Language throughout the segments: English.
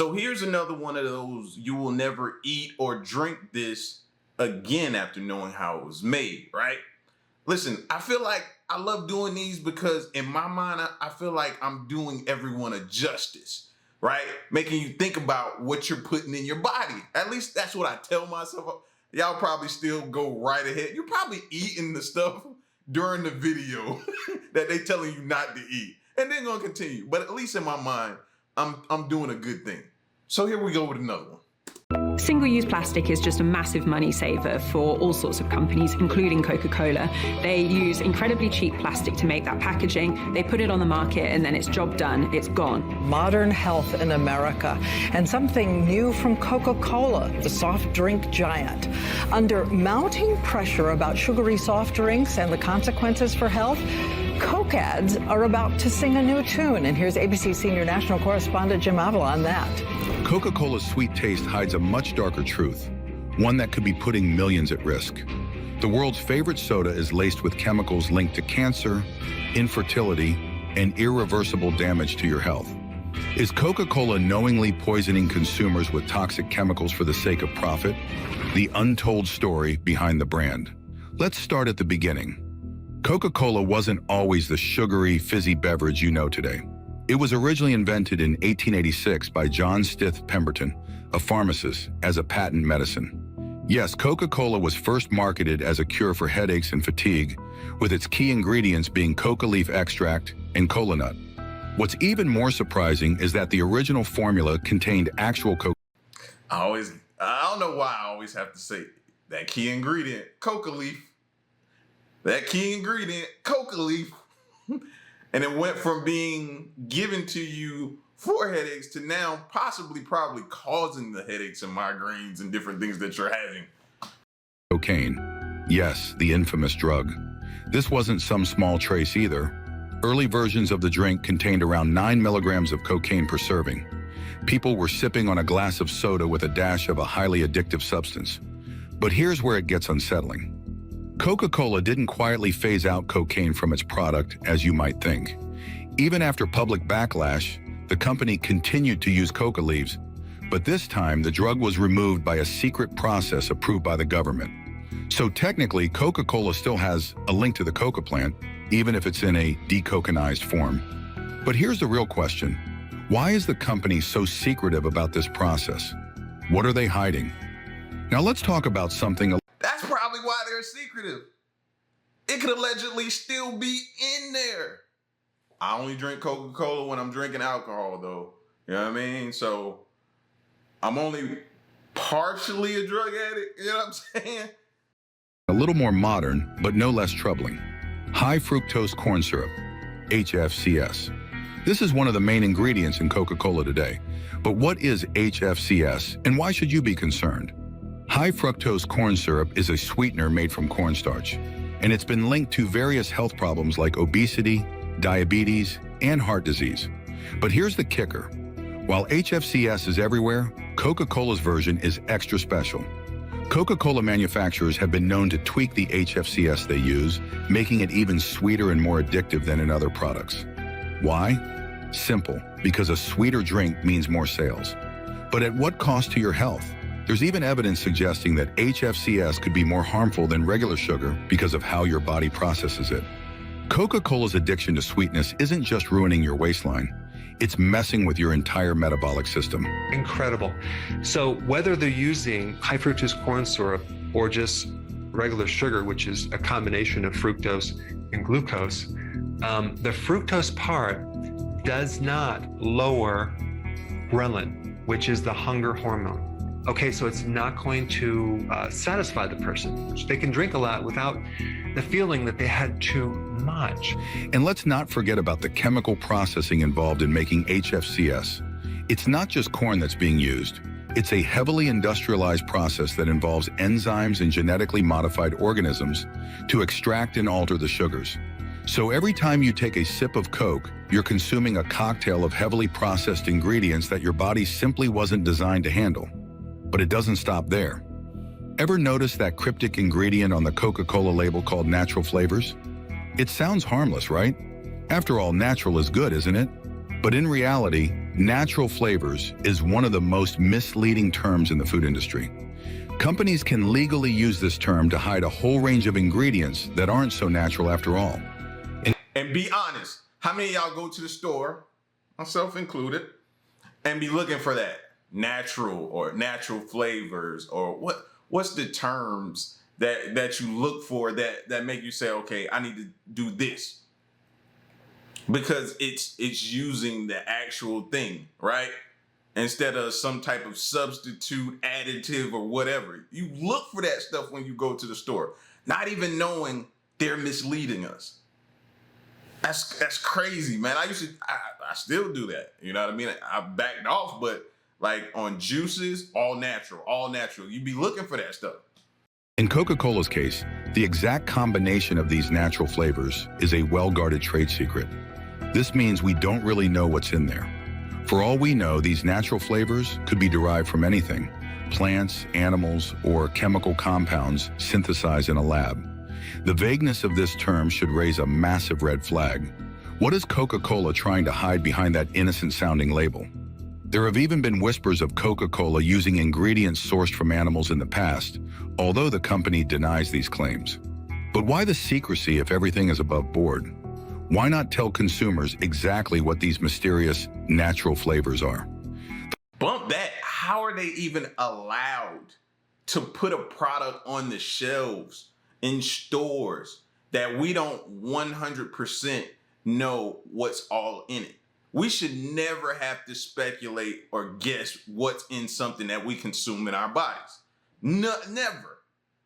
So here's another one of those, you will never eat or drink this again after knowing how it was made, right? Listen, I feel like I love doing these because in my mind, I feel like I'm doing everyone a justice, right? Making you think about what you're putting in your body. At least that's what I tell myself. Y'all probably still go right ahead. You're probably eating the stuff during the video that they telling you not to eat. And they're gonna continue. But at least in my mind, I'm doing a good thing. So here we go with another one. Single-use plastic is just a massive money saver for all sorts of companies, including Coca-Cola. They use incredibly cheap plastic to make that packaging. They put it on the market and then it's job done, it's gone. Modern health in America, and something new from Coca-Cola, the soft drink giant. Under mounting pressure about sugary soft drinks and the consequences for health, Coke ads are about to sing a new tune. And here's ABC senior national correspondent Jim Avila on that. Coca-Cola's sweet taste hides a much darker truth, one that could be putting millions at risk. The world's favorite soda is laced with chemicals linked to cancer, infertility, and irreversible damage to your health. Is Coca-Cola knowingly poisoning consumers with toxic chemicals for the sake of profit? The untold story behind the brand. Let's start at the beginning. Coca-Cola wasn't always the sugary, fizzy beverage you know today. It was originally invented in 1886 by John Stith Pemberton, a pharmacist, as a patent medicine. Yes, Coca-Cola was first marketed as a cure for headaches and fatigue, with its key ingredients being coca leaf extract and cola nut. What's even more surprising is that the original formula contained actual coca. I don't know why I always have to say that key ingredient, coca leaf. That key ingredient, coca leaf. And it went from being given to you for headaches to now probably causing the headaches and migraines and different things that you're having. Cocaine. Yes, the infamous drug. This wasn't some small trace either. Early versions of the drink contained around 9 milligrams of cocaine per serving. People were sipping on a glass of soda with a dash of a highly addictive substance. But here's where it gets unsettling. Coca-Cola didn't quietly phase out cocaine from its product, as you might think. Even after public backlash, the company continued to use coca leaves, but this time the drug was removed by a secret process approved by the government. So technically, Coca-Cola still has a link to the coca plant, even if it's in a decocanized form. But here's the real question. Why is the company so secretive about this process? What are they hiding? Now let's talk about something. That's probably why they're secretive. It could allegedly still be in there. I only drink Coca-Cola when I'm drinking alcohol, though. You know what I mean? So I'm only partially a drug addict. You know what I'm saying? A little more modern, but no less troubling. High fructose corn syrup, HFCS. This is one of the main ingredients in Coca-Cola today. But what is HFCS, and why should you be concerned? High fructose corn syrup is a sweetener made from cornstarch, and it's been linked to various health problems like obesity, diabetes, and heart disease. But here's the kicker. While HFCS is everywhere, Coca-Cola's version is extra special. Coca-Cola manufacturers have been known to tweak the HFCS they use, making it even sweeter and more addictive than in other products. Why? Simple, because a sweeter drink means more sales. But at what cost to your health? There's even evidence suggesting that HFCS could be more harmful than regular sugar because of how your body processes it. Coca-Cola's addiction to sweetness isn't just ruining your waistline, it's messing with your entire metabolic system. Incredible. So whether they're using high fructose corn syrup or just regular sugar, which is a combination of fructose and glucose, the fructose part does not lower ghrelin, which is the hunger hormone. Okay, so it's not going to satisfy the person. They can drink a lot without the feeling that they had too much. And let's not forget about the chemical processing involved in making HFCS. It's not just corn that's being used. It's a heavily industrialized process that involves enzymes and genetically modified organisms to extract and alter the sugars. So every time you take a sip of Coke, you're consuming a cocktail of heavily processed ingredients that your body simply wasn't designed to handle. But it doesn't stop there. Ever notice that cryptic ingredient on the Coca-Cola label called natural flavors? It sounds harmless, right? After all, natural is good, isn't it? But in reality, Natural flavors is one of the most misleading terms in the food industry. Companies can legally use this term to hide a whole range of ingredients that aren't so natural after all. And be honest, how many of y'all go to the store, myself included, and be looking for that natural or natural flavors, or what's the terms that you look for that make you say, okay, I need to do this? Because it's using the actual thing, right? Instead of some type of substitute, additive, or whatever. You look for that stuff when you go to the store, not even knowing they're misleading us. That's crazy, man. I still do that. You know what I mean? I backed off, but like on juices, all natural. You be looking for that stuff. In Coca-Cola's case, the exact combination of these natural flavors is a well-guarded trade secret. This means we don't really know what's in there. For all we know, these natural flavors could be derived from anything: plants, animals, or chemical compounds synthesized in a lab. The vagueness of this term should raise a massive red flag. What is Coca-Cola trying to hide behind that innocent-sounding label? There have even been whispers of Coca-Cola using ingredients sourced from animals in the past, although the company denies these claims. But why the secrecy if everything is above board? Why not tell consumers exactly what these mysterious natural flavors are? Bump that. How are they even allowed to put a product on the shelves in stores that we don't 100% know what's all in it? We should never have to speculate or guess what's in something that we consume in our bodies. No, never.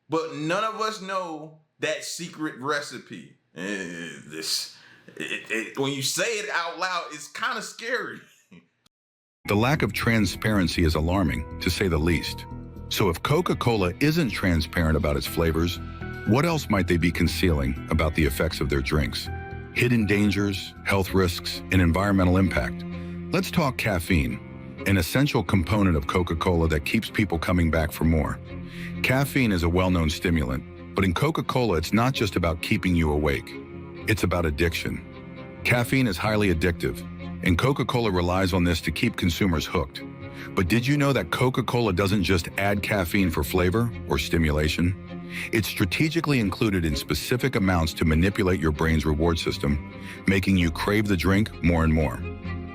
But none of us know that secret recipe. When you say it out loud, it's kind of scary. The lack of transparency is alarming, to say the least. So if Coca-Cola isn't transparent about its flavors, what else might they be concealing about the effects of their drinks? Hidden dangers, health risks, and environmental impact. Let's talk caffeine, an essential component of Coca-Cola that keeps people coming back for more. Caffeine is a well-known stimulant, but in Coca-Cola, it's not just about keeping you awake. It's about addiction. Caffeine is highly addictive, and Coca-Cola relies on this to keep consumers hooked. But did you know that Coca-Cola doesn't just add caffeine for flavor or stimulation? It's strategically included in specific amounts to manipulate your brain's reward system, making you crave the drink more and more.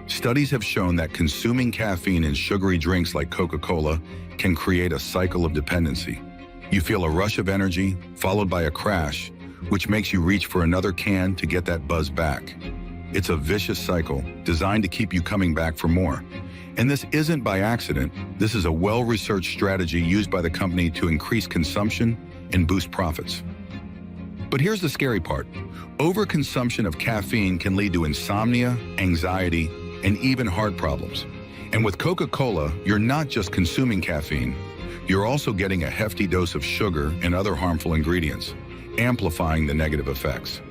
Studies have shown that consuming caffeine in sugary drinks like Coca-Cola can create a cycle of dependency. You feel a rush of energy, followed by a crash, which makes you reach for another can to get that buzz back. It's a vicious cycle designed to keep you coming back for more. And this isn't by accident. This is a well-researched strategy used by the company to increase consumption and boost profits. But here's the scary part. Overconsumption of caffeine can lead to insomnia, anxiety, and even heart problems. And with Coca-Cola, you're not just consuming caffeine, you're also getting a hefty dose of sugar and other harmful ingredients, amplifying the negative effects.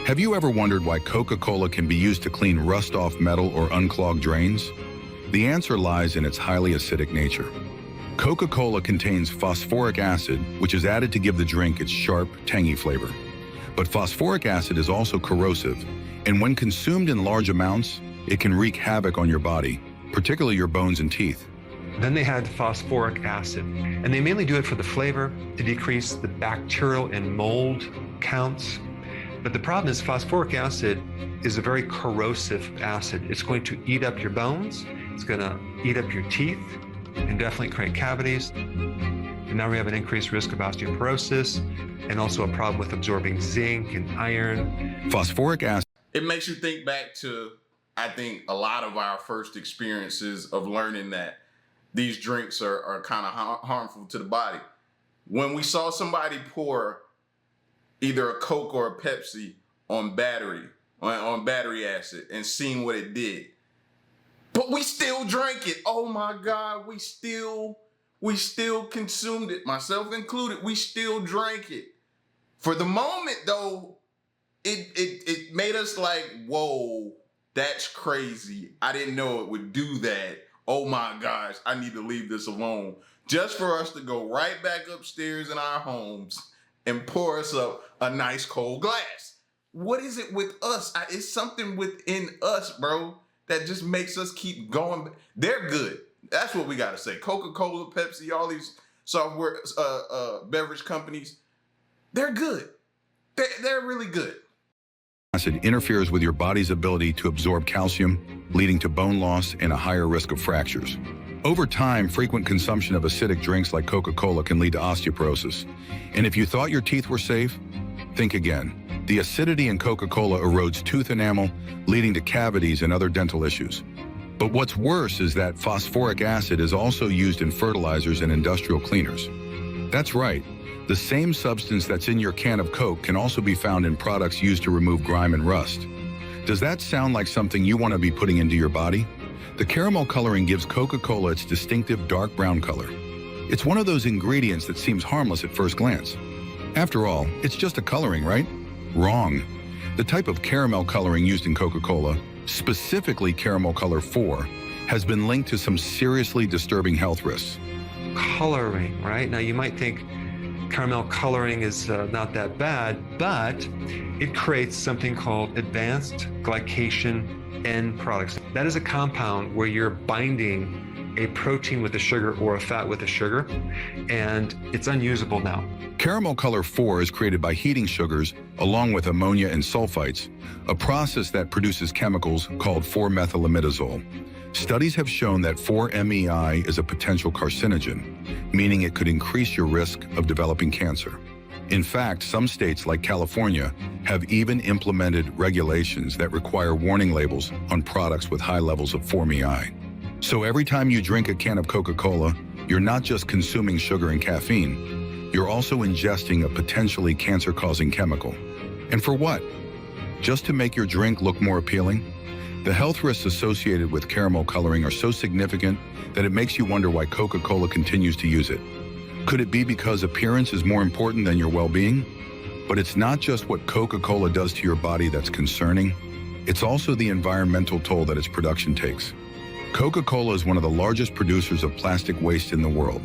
Have you ever wondered why Coca-Cola can be used to clean rust off metal or unclog drains? The answer lies in its highly acidic nature. Coca-Cola contains phosphoric acid, which is added to give the drink its sharp, tangy flavor. But phosphoric acid is also corrosive, and when consumed in large amounts, it can wreak havoc on your body, particularly your bones and teeth. Then they had phosphoric acid, and they mainly do it for the flavor, to decrease the bacterial and mold counts. But the problem is phosphoric acid is a very corrosive acid. It's going to eat up your bones, it's going to eat up your teeth, and definitely create cavities. And now we have an increased risk of osteoporosis and also a problem with absorbing zinc and iron. Phosphoric acid. It makes you think back to, I think, a lot of our first experiences of learning that these drinks are kind of harmful to the body. When we saw somebody pour either a Coke or a Pepsi on battery acid and seeing what it did. But we still drank it. Oh my God, we still consumed it, myself included. We still drank it. For the moment though, it made us like, whoa, that's crazy. I didn't know it would do that. Oh my gosh, I need to leave this alone. Just for us to go right back upstairs in our homes and pour us up a nice cold glass. What is it with us? It's something within us, bro, that just makes us keep going. They're good. That's what we got to say. Coca-Cola, Pepsi, all these software beverage companies, they're good. They're really good. Acid interferes with your body's ability to absorb calcium, leading to bone loss and a higher risk of fractures. Over time, frequent consumption of acidic drinks like Coca-Cola can lead to osteoporosis. And if you thought your teeth were safe, think again. The acidity in Coca-Cola erodes tooth enamel, leading to cavities and other dental issues. But what's worse is that phosphoric acid is also used in fertilizers and industrial cleaners. That's right. The same substance that's in your can of Coke can also be found in products used to remove grime and rust. Does that sound like something you want to be putting into your body? The caramel coloring gives Coca-Cola its distinctive dark brown color. It's one of those ingredients that seems harmless at first glance. After all, it's just a coloring, right? Wrong. The type of caramel coloring used in Coca-Cola, specifically caramel color 4, has been linked to some seriously disturbing health risks. Coloring, right? Now you might think caramel coloring is not that bad, but it creates something called advanced glycation end products. That is a compound where you're binding a protein with a sugar or a fat with a sugar, and it's unusable now. Caramel color 4 is created by heating sugars along with ammonia and sulfites, a process that produces chemicals called 4-methylimidazole. Studies have shown that 4-MeI is a potential carcinogen, meaning it could increase your risk of developing cancer. In fact, some states like California have even implemented regulations that require warning labels on products with high levels of 4-MeI. So every time you drink a can of Coca-Cola, you're not just consuming sugar and caffeine, you're also ingesting a potentially cancer-causing chemical. And for what? Just to make your drink look more appealing? The health risks associated with caramel coloring are so significant that it makes you wonder why Coca-Cola continues to use it. Could it be because appearance is more important than your well-being? But it's not just what Coca-Cola does to your body that's concerning, it's also the environmental toll that its production takes. Coca-Cola is one of the largest producers of plastic waste in the world.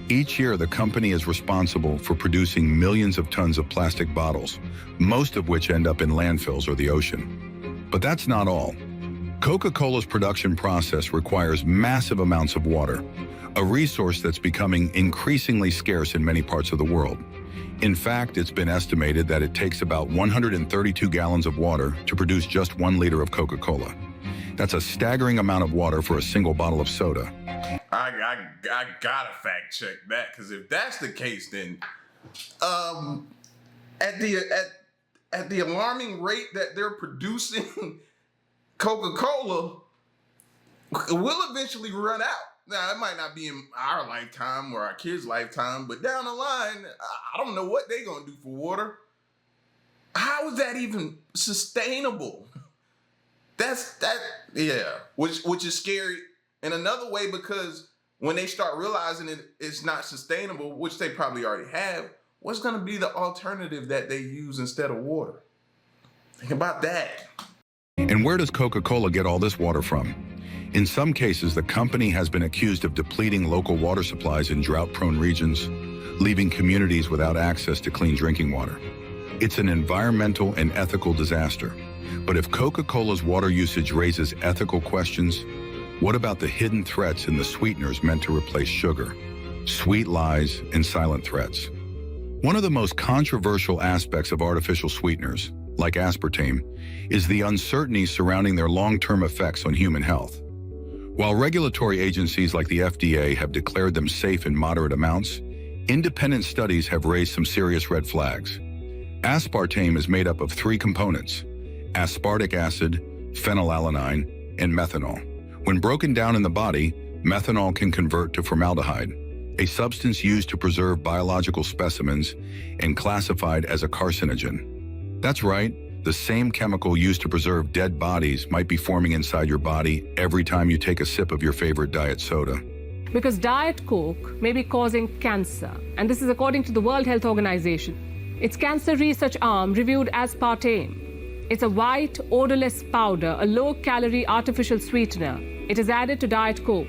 Each year, the company is responsible for producing millions of tons of plastic bottles, most of which end up in landfills or the ocean. But that's not all. Coca-Cola's production process requires massive amounts of water, a resource that's becoming increasingly scarce in many parts of the world. In fact, it's been estimated that it takes about 132 gallons of water to produce just 1 liter of Coca-Cola. That's a staggering amount of water for a single bottle of soda. I gotta fact check that, because if that's the case, then at the alarming rate that they're producing Coca-Cola, we'll eventually run out. Now, it might not be in our lifetime or our kids' lifetime, but down the line, I don't know what they're gonna do for water. How is that even sustainable? Which is scary in another way, because when they start realizing it's not sustainable, which they probably already have, what's gonna be the alternative that they use instead of water? Think about that. And where does Coca-Cola get all this water from? In some cases, the company has been accused of depleting local water supplies in drought-prone regions, leaving communities without access to clean drinking water. It's an environmental and ethical disaster. But if Coca-Cola's water usage raises ethical questions, what about the hidden threats in the sweeteners meant to replace sugar? Sweet lies and silent threats. One of the most controversial aspects of artificial sweeteners, like aspartame, is the uncertainty surrounding their long-term effects on human health. While regulatory agencies like the FDA have declared them safe in moderate amounts, independent studies have raised some serious red flags. Aspartame is made up of 3 components: aspartic acid, phenylalanine, and methanol. When broken down in the body, methanol can convert to formaldehyde, a substance used to preserve biological specimens and classified as a carcinogen. That's right. The same chemical used to preserve dead bodies might be forming inside your body every time you take a sip of your favorite diet soda. Because Diet Coke may be causing cancer, and this is according to the World Health Organization. Its cancer research arm reviewed aspartame. It's a white, odorless powder, a low-calorie artificial sweetener. It is added to Diet Coke.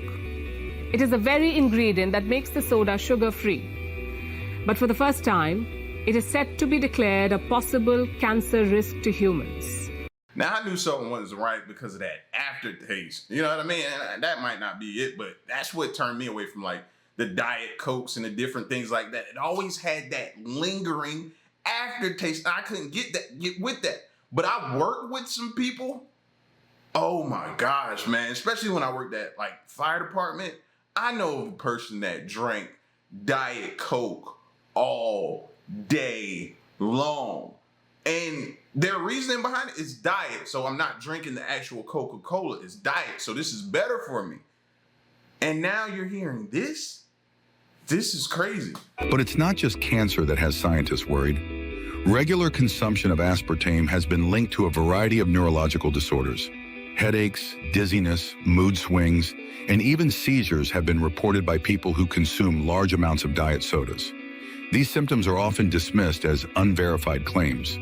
It is the very ingredient that makes the soda sugar-free. But for the first time, it is set to be declared a possible cancer risk to humans. Now, I knew something wasn't right because of that aftertaste. You know what I mean? And that might not be it, but that's what turned me away from like the Diet Cokes and the different things like that. It always had that lingering aftertaste. I couldn't get with that. But I worked with some people. Oh my gosh, man. Especially when I worked at like fire department. I know of a person that drank Diet Coke all day long. And their reasoning behind it is diet. So I'm not drinking the actual Coca-Cola. It's diet. So this is better for me. And now you're hearing this? This is crazy. But it's not just cancer that has scientists worried. Regular consumption of aspartame has been linked to a variety of neurological disorders. Headaches, dizziness, mood swings, and even seizures have been reported by people who consume large amounts of diet sodas. These symptoms are often dismissed as unverified claims,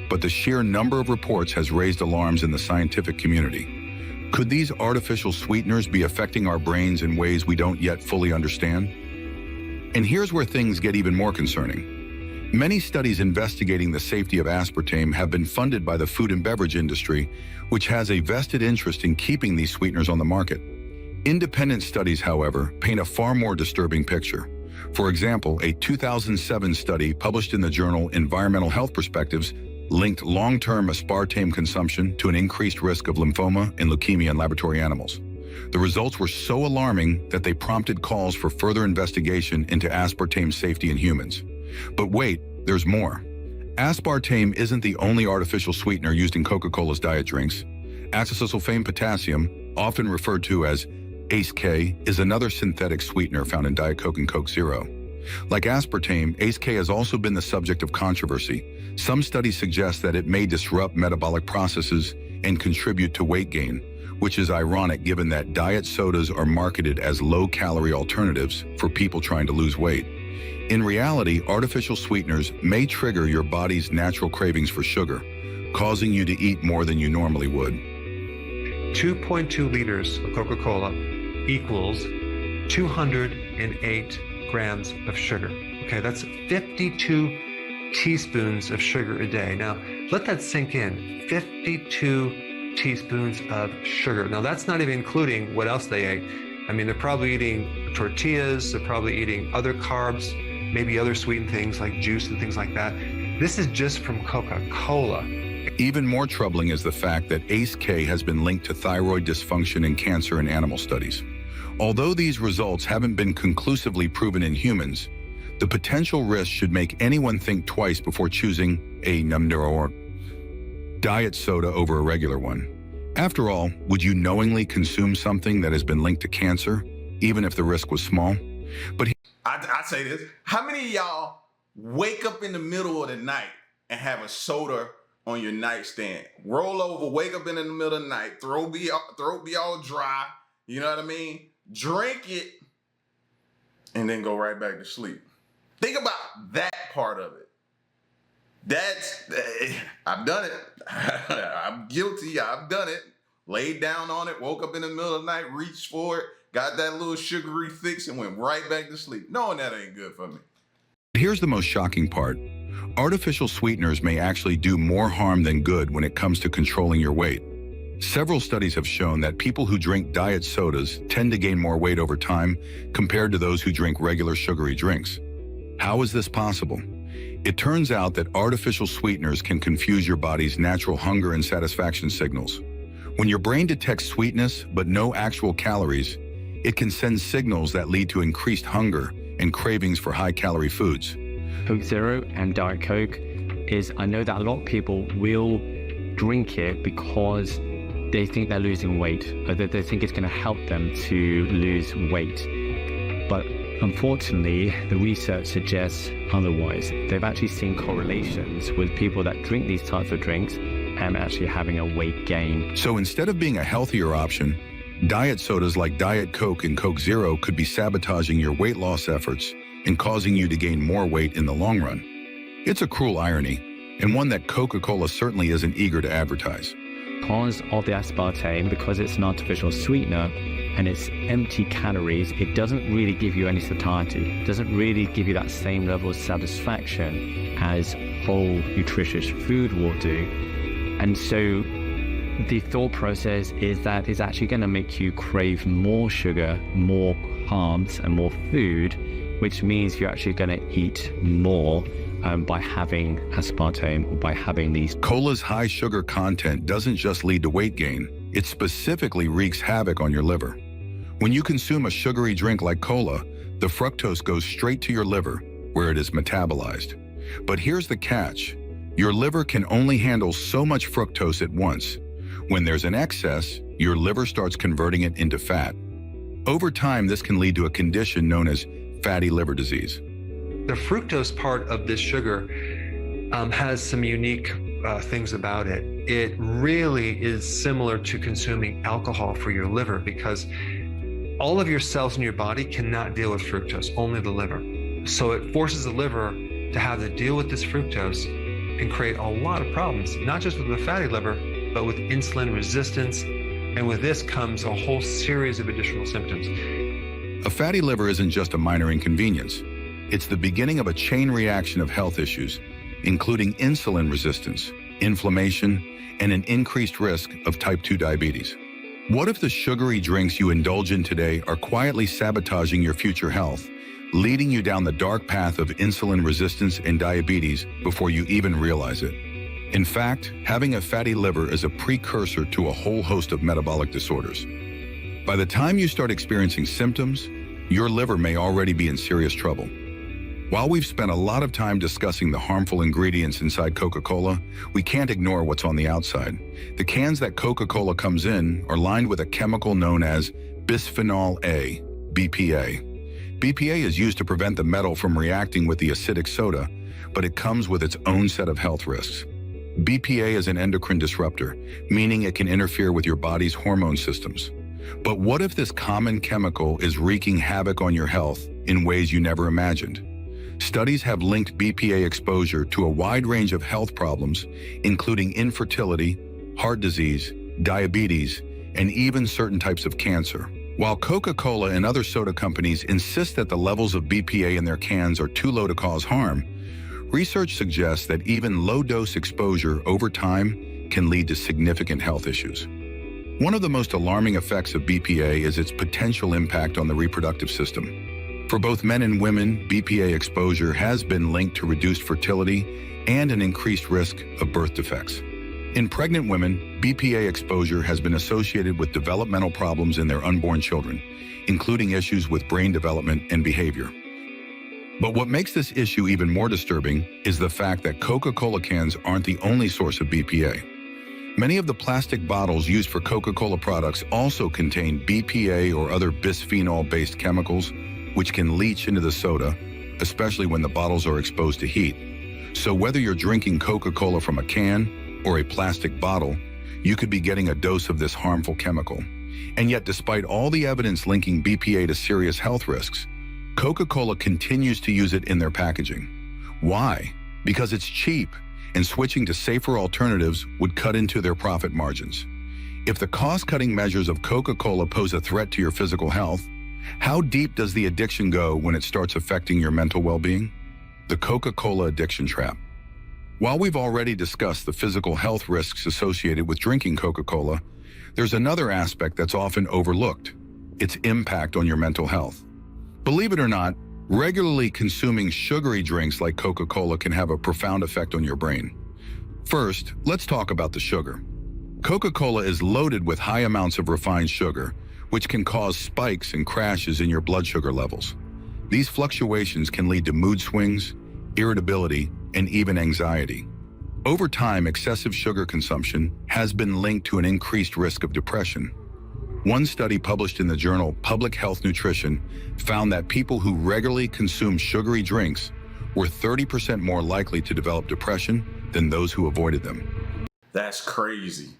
but the sheer number of reports has raised alarms in the scientific community. Could these artificial sweeteners be affecting our brains in ways we don't yet fully understand? And here's where things get even more concerning. Many studies investigating the safety of aspartame have been funded by the food and beverage industry, which has a vested interest in keeping these sweeteners on the market. Independent studies, however, paint a far more disturbing picture. For example, a 2007 study published in the journal Environmental Health Perspectives linked long-term aspartame consumption to an increased risk of lymphoma and leukemia in laboratory animals. The results were so alarming that they prompted calls for further investigation into aspartame safety in humans. But wait, there's more. Aspartame isn't the only artificial sweetener used in Coca-Cola's diet drinks. Acesulfame potassium, often referred to as ACE-K, is another synthetic sweetener found in Diet Coke and Coke Zero. Like aspartame, ACE-K has also been the subject of controversy. Some studies suggest that it may disrupt metabolic processes and contribute to weight gain, which is ironic given that diet sodas are marketed as low-calorie alternatives for people trying to lose weight. In reality, artificial sweeteners may trigger your body's natural cravings for sugar, causing you to eat more than you normally would. 2.2 liters of Coca-Cola equals 208 grams of sugar. Okay, that's 52 teaspoons of sugar a day. Now, let that sink in. 52 teaspoons of sugar. Now, that's not even including what else they ate. I mean, they're probably eating tortillas, they're probably eating other carbs, maybe other sweetened things like juice and things like that. This is just from Coca-Cola. Even more troubling is the fact that ACE-K has been linked to thyroid dysfunction and cancer in animal studies. Although these results haven't been conclusively proven in humans, the potential risk should make anyone think twice before choosing a diet soda over a regular one. After all, would you knowingly consume something that has been linked to cancer, even if the risk was small? But I say this. How many of y'all wake up in the middle of the night and have a soda on your nightstand? Roll over, wake up in the middle of the night, throat be all dry, you know what I mean? Drink it, and then go right back to sleep. Think about that part of it. I've done it. I'm guilty. I've done it. Laid down on it, woke up in the middle of the night, reached for it, got that little sugary fix, and went right back to sleep, knowing that ain't good for me. here's the most shocking part. Artificial sweeteners may actually do more harm than good when it comes to controlling your weight. Several studies have shown that people who drink diet sodas tend to gain more weight over time compared to those who drink regular sugary drinks. How is this possible? It turns out that artificial sweeteners can confuse your body's natural hunger and satisfaction signals. When your brain detects sweetness but no actual calories, it can send signals that lead to increased hunger and cravings for high-calorie foods. Coke Zero and Diet Coke is, I know that a lot of people will drink it because they think they're losing weight, or that they think it's going to help them to lose weight. But unfortunately, the research suggests otherwise. They've actually seen correlations with people that drink these types of drinks and actually having a weight gain. So instead of being a healthier option, diet sodas like Diet Coke and Coke Zero could be sabotaging your weight loss efforts and causing you to gain more weight in the long run. It's a cruel irony, and one that Coca-Cola certainly isn't eager to advertise. Because of the aspartame, because it's an artificial sweetener and it's empty calories, it doesn't really give you any satiety. It doesn't really give you that same level of satisfaction as whole nutritious food will do. And so the thought process is that it's actually going to make you crave more sugar, more carbs, and more food, which means you're actually going to eat more by having aspartame or by having these. Cola's high sugar content doesn't just lead to weight gain, it specifically wreaks havoc on your liver. When you consume a sugary drink like cola, the fructose goes straight to your liver, where it is metabolized. But here's the catch. Your liver can only handle so much fructose at once. When there's an excess, your liver starts converting it into fat. Over time, this can lead to a condition known as fatty liver disease. The fructose part of this sugar has some unique things about it. It really is similar to consuming alcohol for your liver, because all of your cells in your body cannot deal with fructose, only the liver. So it forces the liver to have to deal with this fructose and create a lot of problems, not just with the fatty liver, but with insulin resistance. And with this comes a whole series of additional symptoms. A fatty liver isn't just a minor inconvenience. It's the beginning of a chain reaction of health issues, including insulin resistance, inflammation, and an increased risk of type 2 diabetes. What if the sugary drinks you indulge in today are quietly sabotaging your future health, leading you down the dark path of insulin resistance and diabetes before you even realize it? In fact, having a fatty liver is a precursor to a whole host of metabolic disorders. By the time you start experiencing symptoms, your liver may already be in serious trouble. While we've spent a lot of time discussing the harmful ingredients inside Coca-Cola, we can't ignore what's on the outside. The cans that Coca-Cola comes in are lined with a chemical known as bisphenol A, BPA. BPA is used to prevent the metal from reacting with the acidic soda, but it comes with its own set of health risks. BPA is an endocrine disruptor, meaning it can interfere with your body's hormone systems. But what if this common chemical is wreaking havoc on your health in ways you never imagined? Studies have linked BPA exposure to a wide range of health problems, including infertility, heart disease, diabetes, and even certain types of cancer. While Coca-Cola and other soda companies insist that the levels of BPA in their cans are too low to cause harm, research suggests that even low-dose exposure over time can lead to significant health issues. One of the most alarming effects of BPA is its potential impact on the reproductive system. For both men and women, BPA exposure has been linked to reduced fertility and an increased risk of birth defects. In pregnant women, BPA exposure has been associated with developmental problems in their unborn children, including issues with brain development and behavior. But what makes this issue even more disturbing is the fact that Coca-Cola cans aren't the only source of BPA. Many of the plastic bottles used for Coca-Cola products also contain BPA or other bisphenol-based chemicals, which can leach into the soda, especially when the bottles are exposed to heat. So whether you're drinking Coca-Cola from a can or a plastic bottle, you could be getting a dose of this harmful chemical. And yet, despite all the evidence linking BPA to serious health risks, Coca-Cola continues to use it in their packaging. Why? Because it's cheap, and switching to safer alternatives would cut into their profit margins. If the cost-cutting measures of Coca-Cola pose a threat to your physical health, how deep does the addiction go when it starts affecting your mental well-being? The Coca-Cola addiction trap. While we've already discussed the physical health risks associated with drinking Coca-Cola, there's another aspect that's often overlooked: its impact on your mental health. Believe it or not, regularly consuming sugary drinks like Coca-Cola can have a profound effect on your brain. First, let's talk about the sugar. Coca-Cola is loaded with high amounts of refined sugar, which can cause spikes and crashes in your blood sugar levels. These fluctuations can lead to mood swings, irritability, and even anxiety. Over time, excessive sugar consumption has been linked to an increased risk of depression. One study published in the journal Public Health Nutrition found that people who regularly consume sugary drinks were 30% more likely to develop depression than those who avoided them. That's crazy.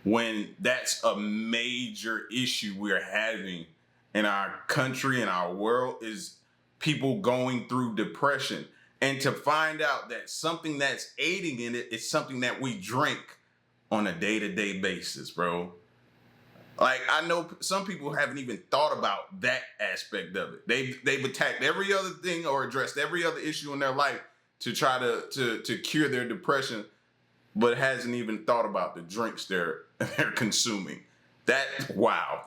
When that's a major issue we're having in our country and our world, is people going through depression. And to find out that something that's aiding in it is something that we drink on a day-to-day basis, bro. Like, I know some people haven't even thought about that aspect of it. They've attacked every other thing or addressed every other issue in their life to try to cure their depression, but hasn't even thought about the drinks they're they're consuming. Wow.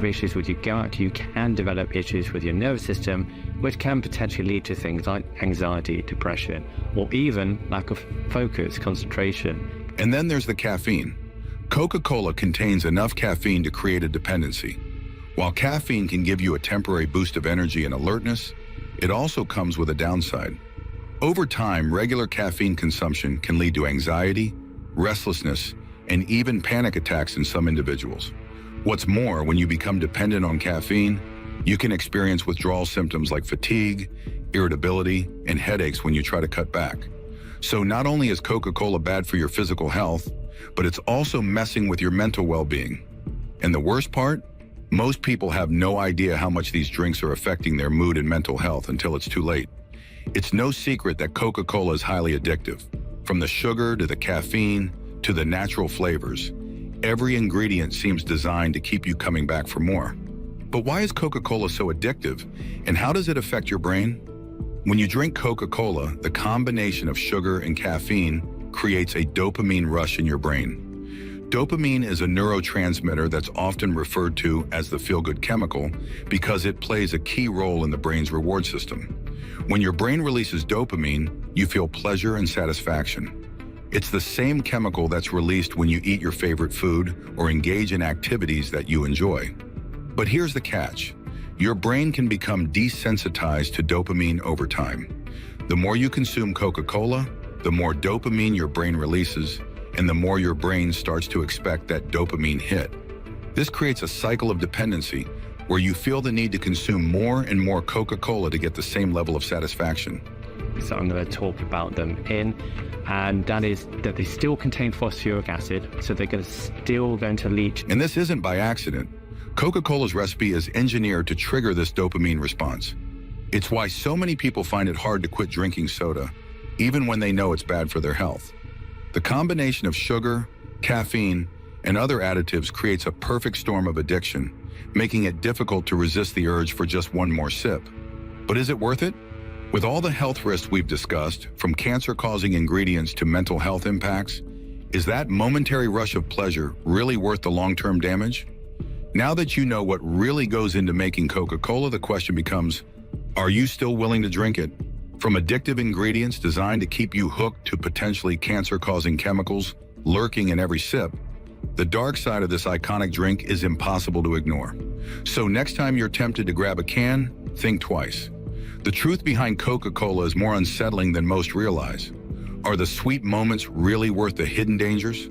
Issues with your gut, you can develop issues with your nervous system, which can potentially lead to things like anxiety, depression, or even lack of focus, concentration. And then there's the caffeine. Coca-Cola contains enough caffeine to create a dependency. While caffeine can give you a temporary boost of energy and alertness, it also comes with a downside. Over time, regular caffeine consumption can lead to anxiety, restlessness, and even panic attacks in some individuals. What's more, when you become dependent on caffeine, you can experience withdrawal symptoms like fatigue, irritability, and headaches when you try to cut back. So not only is Coca-Cola bad for your physical health, but it's also messing with your mental well-being. And the worst part? Most people have no idea how much these drinks are affecting their mood and mental health until it's too late. It's no secret that Coca-Cola is highly addictive. From the sugar to the caffeine to the natural flavors, every ingredient seems designed to keep you coming back for more. But why is Coca-Cola so addictive, and how does it affect your brain? When you drink Coca-Cola, the combination of sugar and caffeine creates a dopamine rush in your brain. Dopamine is a neurotransmitter that's often referred to as the feel-good chemical because it plays a key role in the brain's reward system. When your brain releases dopamine, you feel pleasure and satisfaction. It's the same chemical that's released when you eat your favorite food or engage in activities that you enjoy. But here's the catch. Your brain can become desensitized to dopamine over time. The more you consume Coca-Cola, the more dopamine your brain releases, and the more your brain starts to expect that dopamine hit. This creates a cycle of dependency where you feel the need to consume more and more Coca-Cola to get the same level of satisfaction. So I'm going to talk about them and that is that they still contain phosphoric acid, so they're still going to leach. And this isn't by accident. Coca-Cola's recipe is engineered to trigger this dopamine response. It's why so many people find it hard to quit drinking soda, even when they know it's bad for their health. The combination of sugar, caffeine, and other additives creates a perfect storm of addiction, making it difficult to resist the urge for just one more sip. But is it worth it? With all the health risks we've discussed, from cancer-causing ingredients to mental health impacts, is that momentary rush of pleasure really worth the long-term damage? Now that you know what really goes into making Coca-Cola, the question becomes, are you still willing to drink it? From addictive ingredients designed to keep you hooked to potentially cancer-causing chemicals lurking in every sip, the dark side of this iconic drink is impossible to ignore. So next time you're tempted to grab a can, think twice. The truth behind Coca-Cola is more unsettling than most realize. Are the sweet moments really worth the hidden dangers?